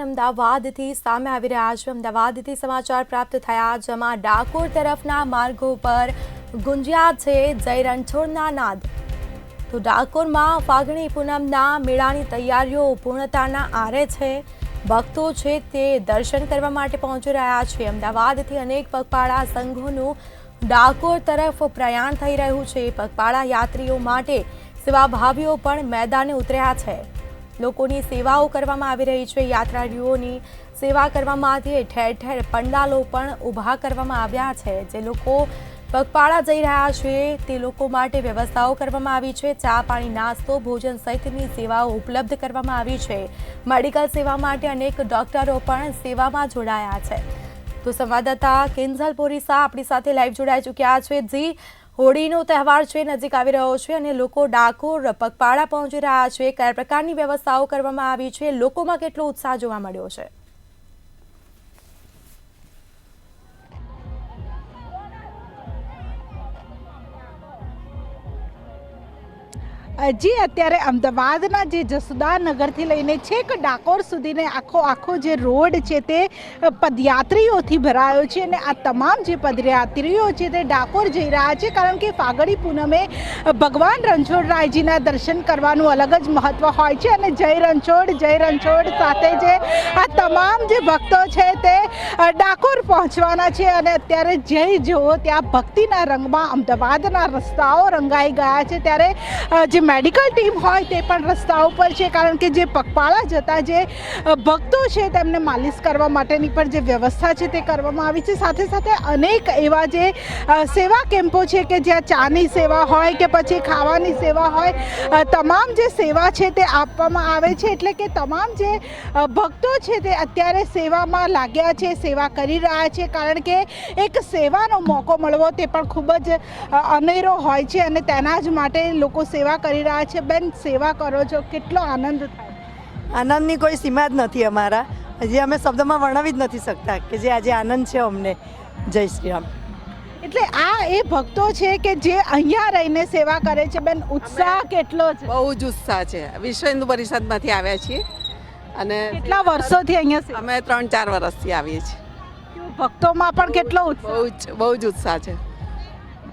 અમદાવાદથી સામે આવી રહ્યા છે। અમદાવાદથી સમાચાર પ્રાપ્ત થયા જેમાં ડાકોર તરફના માર્ગો પર ગુંજ્યા છે જય રણછોડના નાદ। તો ડાકોરમાં ફાગણી પૂનમના મેળાની તૈયારીઓ પૂર્ણતાના આરે છે। ભક્તો છે તે દર્શન કરવા માટે પહોંચી રહ્યા છે। અમદાવાદથી અનેક પગપાળા સંઘોનું ડાકોર તરફ પ્રયાણ થઈ રહ્યું છે। પગપાળા યાત્રીઓ માટે સેવાભાવીઓ પણ મેદાને ઉતર્યા છે। લોકોની સેવાઓ કરવામાં આવી રહી છે। યાત્રાળુઓની સેવા કરવા માટે ઠેર ઠેર પંડાલો પણ ઊભા કરવામાં આવ્યા છે। જે લોકો પગપાળા જઈ રહ્યા છે તે લોકો માટે વ્યવસ્થાઓ કરવામાં આવી છે। ચા પાણી નાસ્તો ભોજન સહિતની સેવાઓ ઉપલબ્ધ કરવામાં આવી છે। મેડિકલ સેવા માટે અનેક ડોક્ટરો પણ સેવામાં જોડાયા છે। તો સંવાદદાતા કિંજલ પોરીસા આપણી સાથે લાઈવ જોડાઈ ચૂક્યા છે। જી, હોળીનો તહેવાર છે નજીક આવી રહ્યો છે અને લોકો ડાકોર પગપાળા પહોંચી રહ્યા છે। કયા પ્રકારની વ્યવસ્થાઓ કરવામાં આવી છે? લોકોમાં કેટલો ઉત્સાહ જોવા મળ્યો છે? જી, અત્યારે અમદાવાદના જે જસુદાનગરથી લઈને છેક ડાકોર સુધીને આખો જે રોડ છે તે પદયાત્રીઓથી ભરાયો છે અને આ તમામ જે પદયાત્રીઓ છે તે ડાકોર જઈ રહ્યા છે। કારણ કે ફાગણી પૂનમે ભગવાન રણછોડરાયજીના દર્શન કરવાનું અલગ જ મહત્વ હોય છે અને જય રણછોડ સાથે જે આ તમામ જે ભક્તો છે તે ડાકોર પહોંચવાના છે અને અત્યારે જય જુઓ ત્યાં ભક્તિના રંગમાં અમદાવાદના રસ્તાઓ રંગાઈ ગયા છે। ત્યારે જે મેડિકલ ટીમ હોય તે પણ રસ્તાઓ પર છે કારણ કે જે પગપાળા જતા જે ભક્તો છે તેમને માલિશ કરવા માટેની પણ જે વ્યવસ્થા છે તે કરવામાં આવી છે। સાથે સાથે અનેક એવા જે સેવા કેમ્પો છે કે જ્યાં ચાની સેવા હોય કે પછી ખાવાની સેવા હોય, તમામ જે સેવા છે તે આપવામાં આવે છે। એટલે કે તમામ જે ભક્તો છે તે અત્યારે સેવામાં લાગ્યા છે, સેવા કરી રહ્યા છે કારણ કે એક સેવાનો મોકો મળવો તે પણ ખૂબ જ અનેરો હોય છે અને તેના જ માટે લોકો સેવા કરી રહ્યા છે। બેન, સેવા કરો છો, કેટલો આનંદ થાય? આનંદની કોઈ સીમા જ નથી અમારા, હજી અમે શબ્દમાં વર્ણવી જ નથી શકતા કે જે આજે આનંદ છે અમને। જય શ્રી રામ। એટલે આ એ ભક્તો છે કે જે અહીંયા રહીને સેવા કરે છે। બેન, ઉત્સાહ કેટલો છે? બહુ જ ઉત્સાહ છે। વિશ્વ હિન્દુ પરિષદમાંથી આવ્યા છીએ અને કેટલા વર્ષોથી અહીંયા અમે 3-4 વર્ષથી આવીએ છીએ। ભક્તોમાં પણ કેટલો ઉત્સાહ? બહુ જ ઉત્સાહ છે।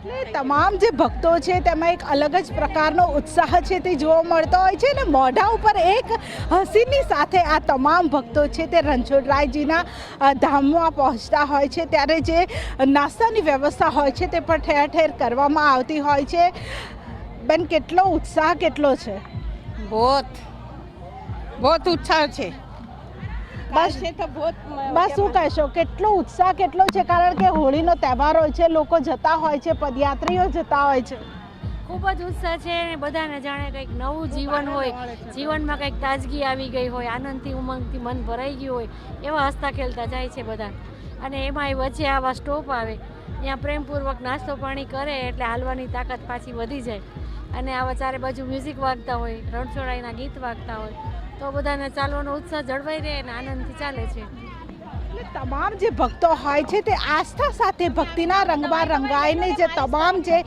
એટલે તમામ જે ભક્તો છે તેમાં એક અલગ જ પ્રકારનો ઉત્સાહ છે તે જોવા મળતો હોય છે અને મોઢા ઉપર એક હસીની સાથે આ તમામ ભક્તો છે તે રણછોડરાયજીના ધામમાં પહોંચતા હોય છે। ત્યારે જે નાસ્તાની વ્યવસ્થા હોય છે તે પણ ઠેર ઠેર કરવામાં આવતી હોય છે। બેન, કેટલો ઉત્સાહ કેટલો છે? बहुत उत्साह છે। બસ શું કહેશો, કેટલો ઉત્સાહ કેટલો છે? કારણ કે હોળીનો તહેવાર હોય છે, લોકો જતા હોય છે, પદયાત્રીઓ જતા હોય છે। ખૂબ જ ઉત્સાહ છે અને બધાને જાણે કંઈક નવું જીવન હોય, જીવનમાં કંઈક તાજગી આવી ગઈ હોય, આનંદથી ઉમંગથી મન ભરાઈ ગયું હોય એવા હસતા ખેલતા જાય છે બધા। અને એમાં વચ્ચે આવા સ્ટોપ આવે ત્યાં પ્રેમપૂર્વક નાસ્તો પાણી કરે એટલે હાલવાની તાકાત પાછી વધી જાય અને આવા ચારે બાજુ મ્યુઝિક વાગતા હોય, રણછોડરાયના ગીત વાગતા હોય તો બધાને ચાલવાનો ઉત્સાહ જળવાઈ રહે અને આનંદથી ચાલે છે। એટલે તમામ જે ભક્તો હોય છે તે આસ્થા સાથે ભક્તિના રંગમાં રંગાઈને જે તમામ જે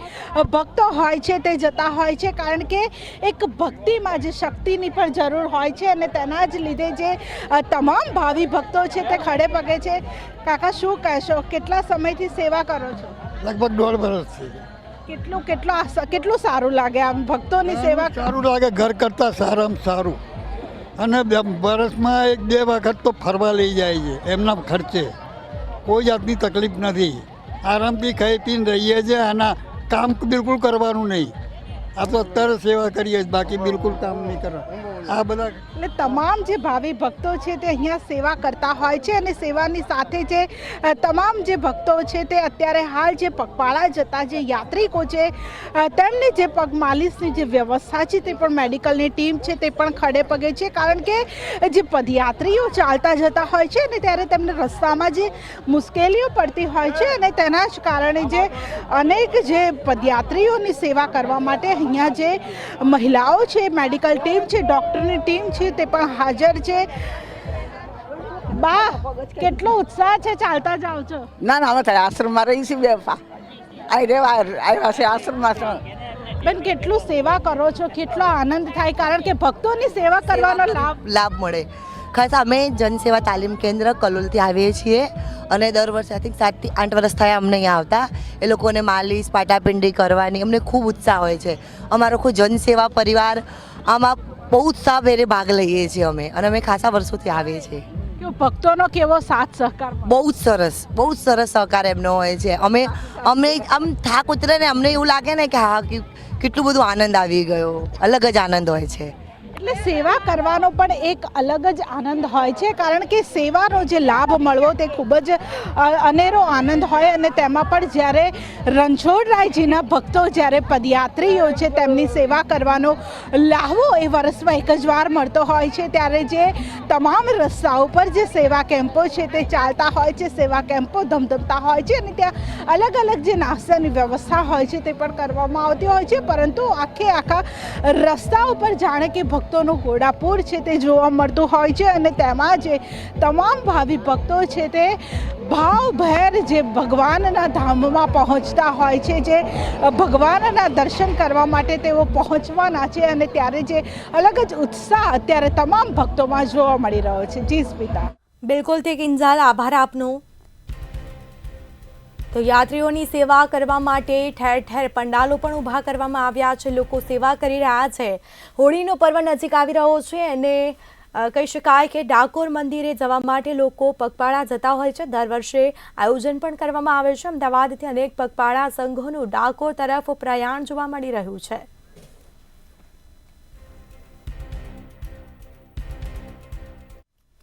ભક્તો હોય છે તે જતા હોય છે કારણ કે એક ભક્તિમાં જે શક્તિની પણ જરૂર હોય છે અને તેના જ લીધે જે તમામ ભાવિ ભક્તો છે તે ખડે પગે છે। કાકા, શું કહેશો, કેટલા સમયથી સેવા કરો છો? લગભગ 1.5 વર્ષથી। કેટલું સારું લાગે આમ ભક્તોની સેવા? સારું લાગે, ઘર કરતાં સારામાં સારું। અને વર્ષમાં 1-2 વખત તો ફરવા લઈ જાય છે એમના ખર્ચે। કોઈ જાતની તકલીફ નથી, આરામથી ખાઈ પીને રહીએ છીએ અને કામ બિલકુલ કરવાનું નહીં। આ તો અત્યારે સેવા કરીએ, બાકી બિલકુલ કામ નહીં કરવા આ બધા। એટલે તમામ જે ભાવિ ભક્તો છે તે અહીંયા સેવા કરતા હોય છે અને સેવાની સાથે જે તમામ જે ભક્તો છે તે અત્યારે હાલ જે પગપાળા જતા જે યાત્રિકો છે તેમની જે પગ માલિશની જે વ્યવસ્થા છે તે પણ મેડિકલની ટીમ છે તે પણ ખડે પગે છે કારણ કે જે પદયાત્રીઓ ચાલતા જતા હોય છે ને ત્યારે તેમને રસ્તામાં જે મુશ્કેલીઓ પડતી હોય છે અને તેના જ કારણે જે અનેક જે પદયાત્રીઓની સેવા કરવા માટે અહીંયા જે મહિલાઓ છે, મેડિકલ ટીમ છે, ડૉક્ટરની ટીમ છે તે પણ હાજર છે। બા, કેટલો ઉત્સાહ છે? ચાલતા જાઓ છો? ના અમે આશ્રમમાં રહી છીએ, આવ્યા છે આશ્રમમાં। બેન, કેટલું સેવા કરો છો, કેટલો આનંદ થાય કારણ કે ભક્તોની સેવા કરવાનો લાભ મળે ખાસ અમે જનસેવા તાલીમ કેન્દ્ર કલોલથી આવીએ છીએ અને દર વર્ષે આથી 7 થી 8 વર્ષ થયા અમને અહીંયા આવતા. એ લોકોને માલિશ પાટાપિંડી કરવાની અમને ખૂબ ઉત્સાહ હોય છે. અમારો કોઈ જનસેવા પરિવાર આમાં બહુ ઉત્સાહભેરે ભાગ લઈએ છીએ અમે, અને અમે ખાસા વર્ષોથી આવીએ છીએ. કે ભક્તોનો કેવો સાથ સહકાર? બહુ જ સરસ સહકાર એમનો હોય છે. અમે આમ થાક ઉતરે ને અમને એવું લાગે ને કે હા કેટલું બધું આનંદ આવી ગયો, અલગ જ આનંદ હોય છે. એટલે સેવા કરવાનો પણ એક અલગ જ આનંદ હોય છે, કારણ કે સેવાનો જે લાભ મળવો તે ખૂબ જ અનેરો આનંદ હોય. અને તેમાં પણ જ્યારે રણછોડરાયજીના ભક્તો જ્યારે પદયાત્રીઓ છે તેમની સેવા કરવાનો લાહવો એ વર્ષમાં એક જ વાર મળતો હોય છે, ત્યારે જે તમામ રસ્તાઓ પર જે સેવા કેમ્પો છે તે ચાલતા હોય છે, સેવા કેમ્પો ધમધમતા હોય છે, અને ત્યાં અલગ અલગ જે નાસ્તાની વ્યવસ્થા હોય છે તે પણ કરવામાં આવતી હોય છે. પરંતુ આખા રસ્તા ઉપર જાણે કે ભક્તોનું ઘોડાપૂર છે તે જોવા મળતું હોય છે, અને તેમાં જે તમામ ભાવિ ભક્તો છે તે ભાવભેર જે ભગવાનના ધામમાં પહોંચતા હોય છે, જે ભગવાનના દર્શન કરવા માટે તેઓ પહોંચવાના છે, અને ત્યારે જે અલગ જ ઉત્સાહ અત્યારે તમામ ભક્તોમાં જોવા મળી રહ્યો છે. જી સ્મિતા. બિલકુલ તે કિંજલ, આભાર આપનો. તો યાત્રીઓની સેવા કરવા માટે ઠેર ઠેર પંડાલો પણ ઊભા કરવામાં આવ્યા છે. લોકો સેવા કરી રહ્યા છે. હોળીનો પર્વ નજીક આવી રહ્યો છે અને કહી શકાય કે ડાકોર મંદિરે જવા માટે લોકો પગપાળા જતા હોય છે. દર વર્ષે આયોજન પણ કરવામાં આવે છે. અમદાવાદથી અનેક પગપાળા સંઘોનું ડાકોર તરફ પ્રયાણ જોવા મળી રહ્યું છે.